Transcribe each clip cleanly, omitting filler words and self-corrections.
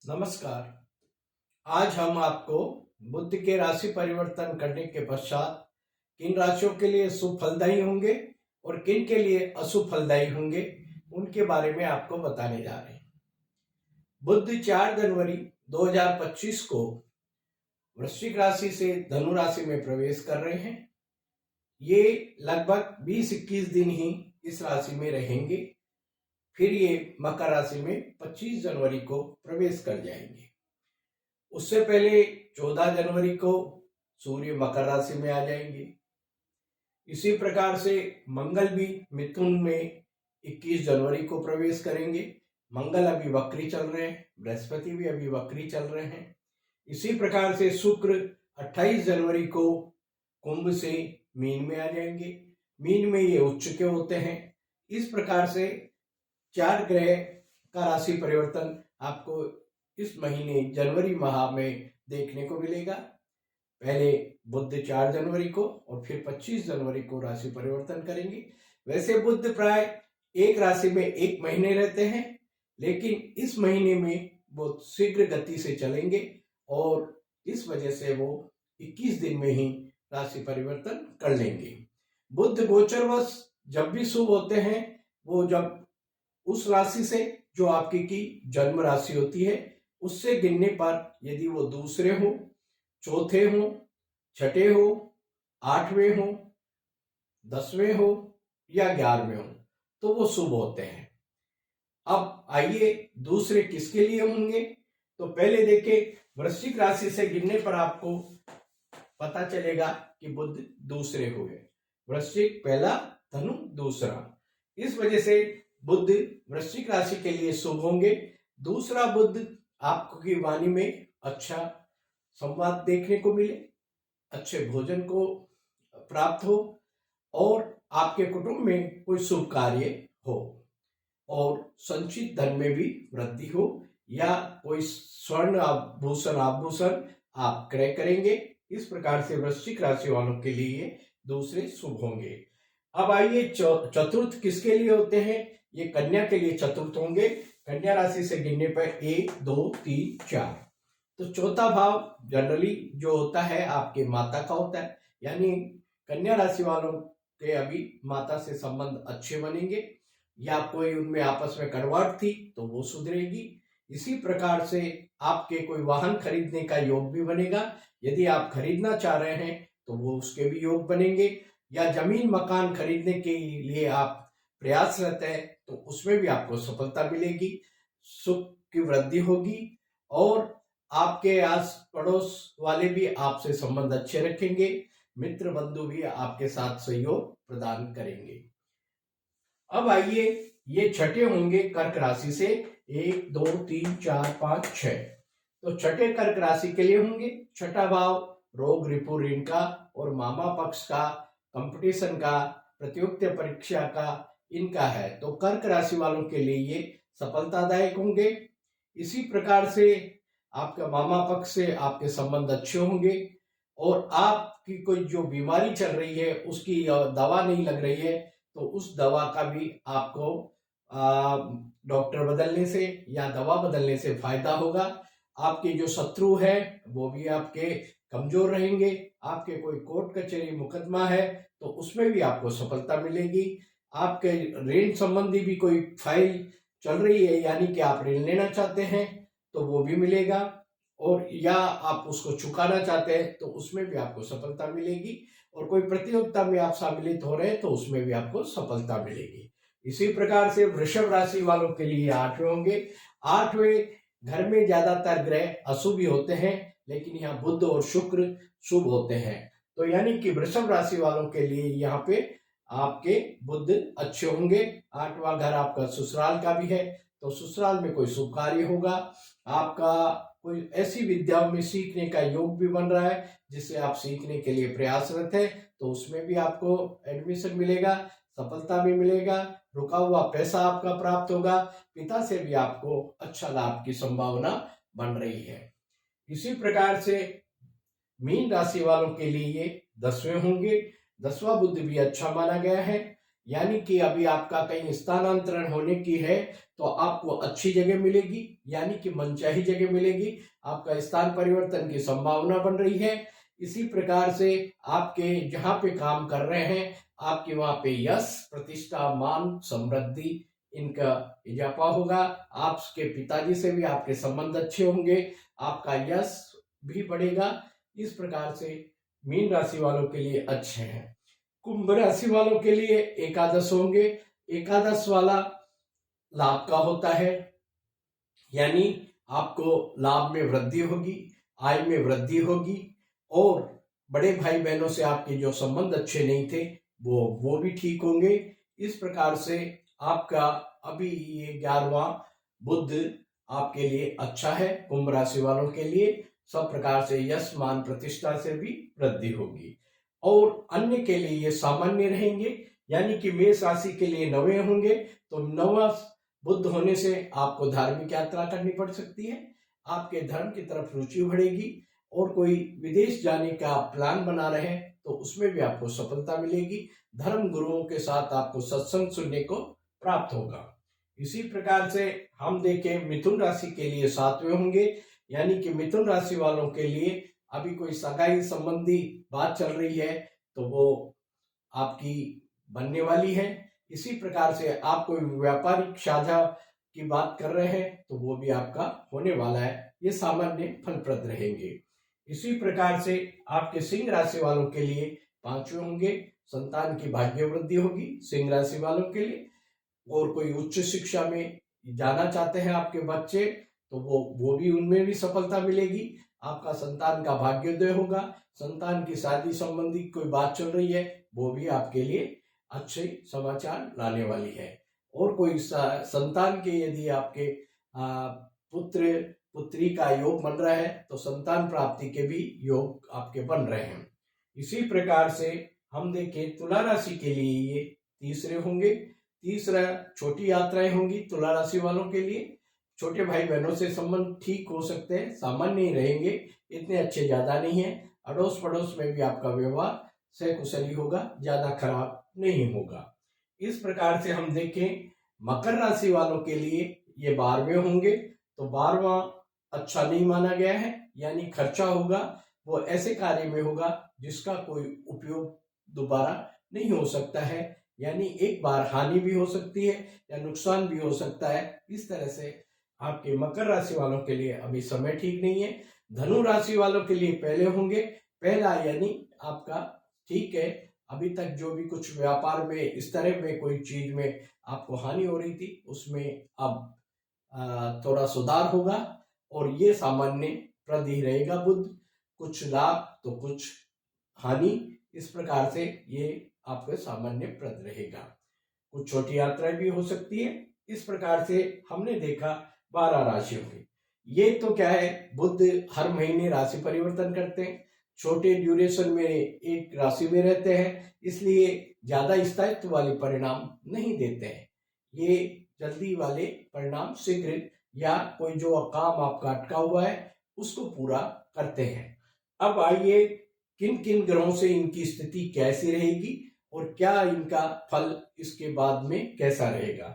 नमस्कार। आज हम आपको बुध के राशि परिवर्तन करने के पश्चात किन राशियों के लिए शुभ फलदायी होंगे और किन के लिए अशुभ फलदायी होंगे उनके बारे में आपको बताने जा रहे हैं। बुध 4 जनवरी 2025 को वृश्चिक राशि से धनु राशि में प्रवेश कर रहे हैं। ये लगभग 20-21 दिन ही इस राशि में रहेंगे, फिर ये मकर राशि में 25 जनवरी को प्रवेश कर जाएंगे। उससे पहले 14 जनवरी को सूर्य मकर राशि में आ जाएंगे। इसी प्रकार से मंगल भी मिथुन में 21 जनवरी को प्रवेश करेंगे। मंगल अभी वक्री चल रहे हैं, बृहस्पति भी अभी वक्री चल रहे हैं। इसी प्रकार से शुक्र 28 जनवरी को कुंभ से मीन में आ जाएंगे। मीन में ये उच्च के होते हैं। इस प्रकार से 4 ग्रह का राशि परिवर्तन आपको इस महीने जनवरी माह में देखने को मिलेगा। पहले बुध 4 जनवरी को और फिर 25 जनवरी को राशि परिवर्तन करेंगे। वैसे बुध प्राय एक राशि में एक महीने रहते हैं, लेकिन इस महीने में वो शीघ्र गति से चलेंगे और इस वजह से वो 21 दिन में ही राशि परिवर्तन कर लेंगे। बुध गोचरवश जब भी शुभ होते हैं वो जब उस राशि से जो आपकी की जन्म राशि होती है उससे गिनने पर यदि वो दूसरे हो, चौथे हो, छठे हो, 8वें हो, 10वें हो या 11वें हो तो वो शुभ होते हैं। अब आइए दूसरे किसके लिए होंगे। तो पहले देखें, वृश्चिक राशि से गिनने पर आपको पता चलेगा कि बुध दूसरे हुए। वृश्चिक पहला, धनु दूसरा। इस वजह से बुध वृश्चिक राशि के लिए शुभ होंगे। दूसरा बुध आपको की वाणी में अच्छा संवाद देखने को मिले, अच्छे भोजन को प्राप्त हो और आपके कुटुंब में कोई शुभ कार्य हो और संचित धन में भी वृद्धि हो या कोई स्वर्ण आभूषण आप क्रय करेंगे। इस प्रकार से वृश्चिक राशि वालों के लिए दूसरे शुभ होंगे। अब आइए चतुर्थ किसके लिए होते हैं। ये कन्या के लिए चतुर्थ होंगे। कन्या राशि से गिनने पर 1, 2, 3, 4। तो चौथा भाव जनरली जो होता है आपके माता का होता है, यानी कन्या राशि वालों के अभी माता से संबंध अच्छे बनेंगे या कोई उनमें आपस में कड़वाहट थी तो वो सुधरेगी। इसी प्रकार से आपके कोई वाहन खरीदने का योग भी बनेगा। यदि आप खरीदना चाह रहे हैं तो वो उसके भी योग बनेंगे, या जमीन मकान खरीदने के लिए आप प्रयासरत है तो उसमें भी आपको सफलता मिलेगी, सुख की वृद्धि होगी और आपके आस पड़ोस वाले भी आपसे संबंध अच्छे रखेंगे। मित्र बंधु भी आपके साथ सहयोग प्रदान करेंगे। अब आइए, ये छठे होंगे कर्क राशि से 1, 2, 3, 4, 5, 6। तो छठे कर्क राशि के लिए होंगे। छठा भाव रोग, रिपु, ऋण का और मामा पक्ष का, कंपटीशन का, प्रतियोगिता परीक्षा का, इनका है। तो कर्क राशि वालों के लिए ये सफलतादायक होंगे। इसी प्रकार से आपका मामा पक्ष से आपके संबंध अच्छे होंगे और आपकी कोई जो बीमारी चल रही है उसकी दवा नहीं लग रही है तो उस दवा का भी आपको डॉक्टर बदलने से या दवा बदलने से फायदा होगा। आपके जो शत्रु है वो भी आपके कमजोर रहेंगे। आपके कोई कोर्ट कचहरी मुकदमा है तो उसमें भी आपको सफलता मिलेगी। आपके ऋण संबंधी भी कोई फाइल चल रही है, यानी कि आप ऋण लेना चाहते हैं तो वो भी मिलेगा, और या आप उसको चुकाना चाहते हैं तो उसमें भी आपको सफलता मिलेगी, और कोई प्रतियोगिता में आप सम्मिलित हो रहे हैं तो उसमें भी आपको सफलता मिलेगी। इसी प्रकार से वृषभ राशि वालों के लिए 8वें होंगे। 8वें घर में ज्यादातर ग्रह अशुभ ही होते हैं, लेकिन यहाँ बुध और शुक्र शुभ होते हैं। तो यानी कि वृषभ राशि वालों के लिए यहाँ पे आपके बुध अच्छे होंगे। 8वां घर आपका ससुराल का भी है तो ससुराल में कोई शुभ कार्य होगा। आपका कोई ऐसी विद्याओं में सीखने का योग भी बन रहा है जिससे आप सीखने के लिए प्रयासरत है तो उसमें भी आपको एडमिशन मिलेगा, सफलता भी मिलेगा, रुका हुआ पैसा आपका प्राप्त होगा, पिता से भी आपको अच्छा लाभ की संभावना बन रही है। इसी प्रकार से मीन राशि वालों के लिए ये 10वें होंगे। 10वां बुध भी अच्छा माना गया है। यानी कि अभी आपका कहीं स्थानांतरण होने की है तो आपको अच्छी जगह मिलेगी, यानी कि मनचाही जगह मिलेगी। आपका स्थान परिवर्तन की संभावना बन रही है। इसी प्रकार से आपके जहां पे काम कर रहे हैं आपके वहां पे यश, प्रतिष्ठा, मान, समृद्धि इनका इजाफा होगा। आपके पिताजी से भी आपके संबंध अच्छे होंगे, आपका यश भी बढ़ेगा। इस प्रकार से मीन राशि वालों के लिए अच्छे हैं। कुंभ राशि वालों के लिए एकादश होंगे। एकादश वाला लाभ का होता है, यानी आपको लाभ में वृद्धि होगी, आय में वृद्धि होगी, और बड़े भाई बहनों से आपके जो संबंध अच्छे नहीं थे वो भी ठीक होंगे। इस प्रकार से आपका अभी ये 11वां बुध आपके लिए अच्छा है। कुंभ राशि वालों के लिए सब प्रकार से यश, मान, प्रतिष्ठा से भी वृद्धि होगी। और अन्य के लिए ये सामान्य रहेंगे, यानी कि मेष राशि के लिए 9वें होंगे। तो 9वां बुध होने से आपको धार्मिक यात्रा करनी पड़ सकती है, आपके धर्म की तरफ रुचि बढ़ेगी, और कोई विदेश जाने का प्लान बना रहे हैं तो उसमें भी आपको सफलता मिलेगी। धर्म गुरुओं के साथ आपको सत्संग सुनने को प्राप्त होगा। इसी प्रकार से हम देखें मिथुन राशि के लिए 7वें होंगे, यानी कि मिथुन राशि वालों के लिए अभी कोई सगाई संबंधी बात चल रही है तो वो आपकी बनने वाली है। इसी प्रकार से आप कोई व्यापारिक साझा की बात कर रहे हैं तो वो भी आपका होने वाला है। ये सामान्य फलप्रद रहेंगे। इसी प्रकार से आपके सिंह राशि वालों के लिए 5वें होंगे। संतान की भाग्य वृद्धि होगी सिंह राशि वालों के लिए, और कोई उच्च शिक्षा में जाना चाहते हैं आपके बच्चे तो वो भी उनमें भी सफलता मिलेगी। आपका संतान का भाग्योदय होगा। संतान की शादी संबंधी कोई बात चल रही है वो भी आपके लिए अच्छे समाचार लाने वाली है। और कोई संतान के यदि आपके पुत्र पुत्री का योग बन रहा है तो संतान प्राप्ति के भी योग आपके बन रहे हैं। इसी प्रकार से हम देखें तुला राशि के लिए ये तीसरे होंगे। तीसरा, छोटी यात्राएं होंगी तुला राशि वालों के लिए। छोटे भाई बहनों से संबंध ठीक हो सकते हैं, सामान्य ही रहेंगे, इतने अच्छे ज्यादा नहीं है। अड़ोस पड़ोस में भी आपका व्यवहार सकुशली होगा, ज्यादा खराब नहीं होगा। इस प्रकार से हम देखें मकर राशि वालों के लिए ये 12वें होंगे। तो 12वां अच्छा नहीं माना गया है, यानी खर्चा होगा वो ऐसे कार्य में होगा जिसका कोई उपयोग दोबारा नहीं हो सकता है, यानी एक बार हानि भी हो सकती है या नुकसान भी हो सकता है। इस तरह से आपके मकर राशि वालों के लिए अभी समय ठीक नहीं है। धनु राशि वालों के लिए पहले होंगे। पहला यानी आपका ठीक है, अभी तक जो भी कुछ व्यापार में इस तरह में कोई चीज में आपको हानि हो रही थी उसमें अब थोड़ा सुधार होगा, और ये सामान्य प्रद ही रहेगा बुध। कुछ लाभ तो कुछ हानि, इस प्रकार से ये आपके सामान्य प्रद रहेगा। कुछ छोटी यात्राएं भी हो सकती है। इस प्रकार से हमने देखा 12 राशियों की। ये तो क्या है, बुध हर महीने राशि परिवर्तन करते हैं, छोटे ड्यूरेशन में एक राशि में रहते हैं, इसलिए ज्यादा स्थायित्व वाले परिणाम नहीं देते हैं। ये जल्दी वाले परिणाम शीघ्र या कोई जो काम आपका अटका हुआ है उसको पूरा करते हैं। अब आइए किन किन ग्रहों से इनकी स्थिति कैसी रहेगी और क्या इनका फल इसके बाद में कैसा रहेगा।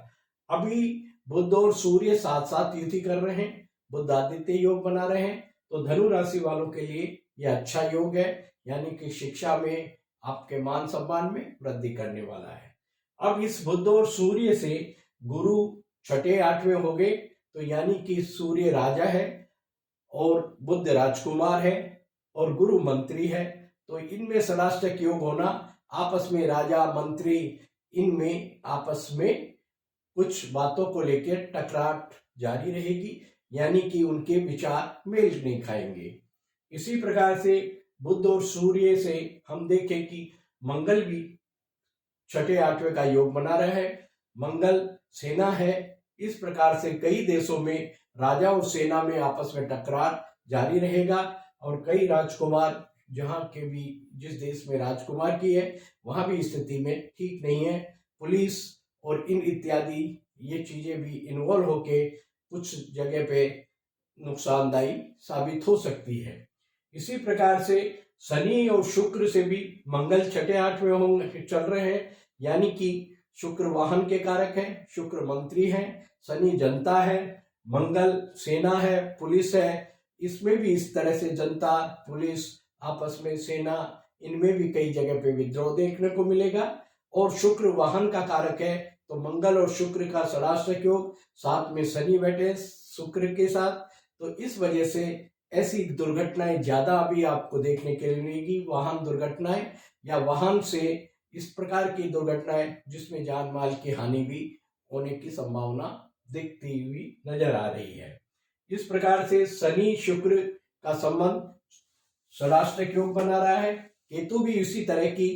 अभी बुध और सूर्य साथ साथ युति कर रहे हैं, बुध आदित्य योग बना रहे हैं, तो धनु राशि वालों के लिए यह अच्छा योग है, यानी कि शिक्षा में आपके मान सम्मान में वृद्धि करने वाला है। अब इस बुध और सूर्य से गुरु 6, 8वें हो गए, तो यानी कि सूर्य राजा है और बुध राजकुमार है और गुरु मंत्री है। तो इनमें षडाष्टक योग होना, आपस में राजा मंत्री इनमें आपस में कुछ बातों को लेकर टकराट जारी रहेगी, यानी कि उनके विचार मेल नहीं खाएंगे। इसी प्रकार से बुध और सूर्य से हम देखें कि मंगल भी 6, 8वें का योग बना रहा है। मंगल सेना है। इस प्रकार से कई देशों में राजा और सेना में आपस में टकरार जारी रहेगा, और कई राजकुमार जहां के भी जिस देश में राजकुमार की है वहां भी स्थिति में ठीक नहीं है। पुलिस और इन इत्यादि ये चीजें भी इन्वॉल्व होके कुछ जगह पे नुकसानदायी साबित हो सकती है। इसी प्रकार से शनि और शुक्र से भी मंगल 6, 8वें होंगे चल रहे हैं, यानी कि शुक्र वाहन के कारक है, शुक्र मंत्री है, शनि जनता है, मंगल सेना है, पुलिस है। इसमें भी इस तरह से जनता, पुलिस, आपस में सेना, इनमें भी कई जगह पे विद्रोह देखने को मिलेगा। और शुक्र वाहन का कारक है, तो मंगल और शुक्र का षडाष्टक योग, साथ में शनि बैठे शुक्र के साथ, तो इस वजह से ऐसी दुर्घटनाएं ज्यादा अभी आपको देखने के लिए मिलेगी। वाहन दुर्घटनाएं या वाहन से इस प्रकार की दुर्घटनाएं जिसमें जान माल की हानि भी होने की संभावना दिखती हुई नजर आ रही है। इस प्रकार से शनि शुक्र का संबंध षडाष्टक योग बना रहा है। केतु भी इसी तरह की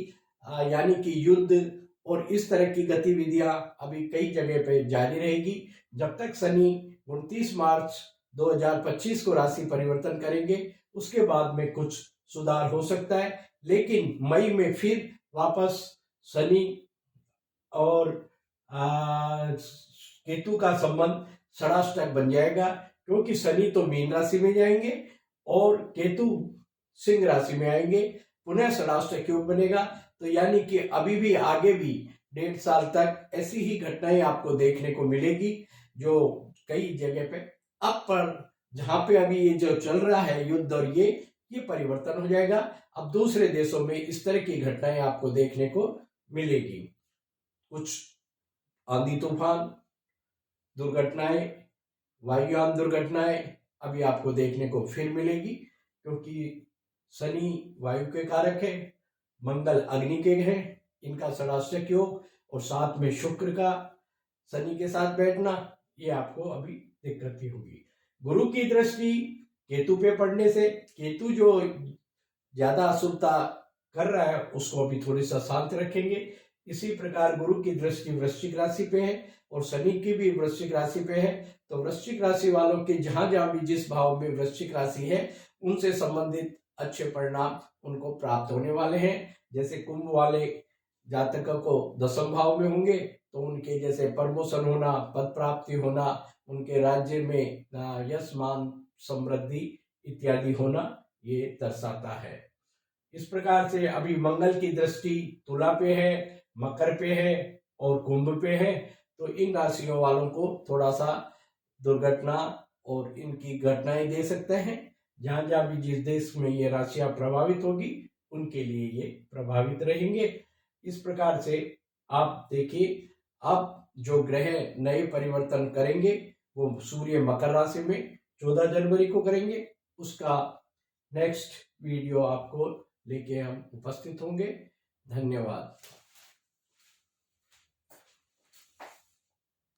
यानी कि युद्ध और इस तरह की गतिविधियां अभी कई जगह पे जारी रहेगी जब तक शनि 29 मार्च 2025 को राशि परिवर्तन करेंगे। उसके बाद में कुछ सुधार हो सकता है, लेकिन मई में फिर वापस शनि और केतु का संबंध षडाष्टक बन जाएगा, क्योंकि शनि तो मीन राशि में जाएंगे और केतु सिंह राशि में आएंगे। पुनः षडाष्टक योग बनेगा। तो यानी कि अभी भी आगे भी 1.5 साल तक ऐसी ही घटनाएं आपको देखने को मिलेगी, जो कई जगह पे अब पर जहां पे अभी ये जो चल रहा है युद्ध और ये परिवर्तन हो जाएगा। अब दूसरे देशों में इस तरह की घटनाएं आपको देखने को मिलेगी। कुछ आंधी तूफान दुर्घटनाएं, वायुयान दुर्घटनाएं अभी आपको देखने को फिर मिलेगी, क्योंकि शनि वायु के कारक है, मंगल अग्नि के हैं, इनका षडाष्टक योग और साथ में शुक्र का शनि के साथ बैठना, ये आपको अभी दिक्कत ही होगी। गुरु की दृष्टि केतु पे पड़ने से केतु जो ज्यादा अशुभता कर रहा है उसको अभी थोड़ी सा शांत रखेंगे। इसी प्रकार गुरु की दृष्टि वृश्चिक राशि पे है और शनि की भी वृश्चिक राशि पे है। तो वृश्चिक राशि वालों के जहां जहां भी जिस भाव में वृश्चिक राशि है उनसे संबंधित अच्छे परिणाम उनको प्राप्त होने वाले हैं। जैसे कुंभ वाले जातकों को 10वें भाव में होंगे तो उनके जैसे प्रमोशन होना, पद प्राप्ति होना, उनके राज्य में यश मान समृद्धि इत्यादि होना ये दर्शाता है। इस प्रकार से अभी मंगल की दृष्टि तुला पे है, मकर पे है और कुंभ पे है। तो इन राशियों वालों को थोड़ा सा दुर्घटना और इनकी घटनाएं दे सकते हैं। जहां जहां भी जिस देश में ये राशियां प्रभावित होगी उनके लिए ये प्रभावित रहेंगे। इस प्रकार से आप देखिए, अब जो ग्रह नए परिवर्तन करेंगे वो सूर्य मकर राशि में 14 जनवरी को करेंगे। उसका नेक्स्ट वीडियो आपको लेके हम उपस्थित होंगे। धन्यवाद।